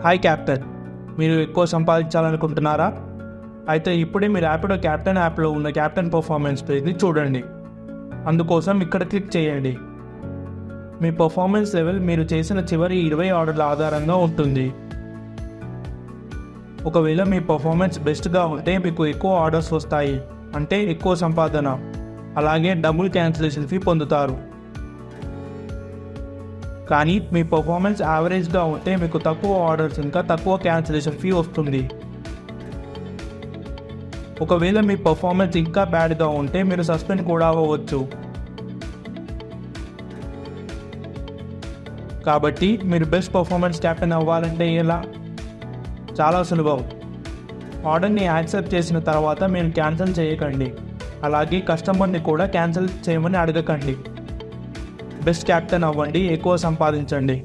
Hi captain, మీరు ఎక్కువ సంపాదించాలనుకుంటున్నారా? అయితే ఇప్పుడే మీరు ర్యాపిడో క్యాప్టెన్ యాప్లో ఉన్న క్యాప్టెన్ పర్ఫార్మెన్స్ పేజ్ని చూడండి. అందుకోసం ఇక్కడ క్లిక్ చేయండి. మీ పర్ఫార్మెన్స్ లెవెల్ మీరు చేసిన చివరి 20 ఆర్డర్ల ఆధారంగా ఉంటుంది. ఒకవేళ మీ పర్ఫార్మెన్స్ బెస్ట్గా ఉంటే మీకు ఎక్కువ ఆర్డర్స్ వస్తాయి, అంటే ఎక్కువ సంపాదన, అలాగే డబుల్ క్యాన్సిలేషన్ ఫీ పొందుతారు. కానీ మీ పర్ఫార్మెన్స్ యావరేజ్గా ఉంటే మీకు తక్కువ ఆర్డర్స్ ఇంకా తక్కువ క్యాన్సిలేషన్ ఫీ వస్తుంది. ఒకవేళ మీ పర్ఫార్మెన్స్ ఇంకా బ్యాడ్గా ఉంటే మీరు సస్పెండ్ కూడా అవ్వవచ్చు. కాబట్టి మీరు బెస్ట్ పర్ఫార్మెన్స్ క్యాప్టెన్ అవ్వాలంటే ఎలా? చాలా సులభం. ఆర్డర్ని యాక్సెప్ట్ చేసిన తర్వాత మీరు క్యాన్సిల్ చేయకండి, అలాగే కస్టమర్ని కూడా క్యాన్సిల్ చేయమని అడగకండి. బెస్ట్ క్యాప్టెన్ అవ్వండి, ఎక్కువ సంపాదించండి.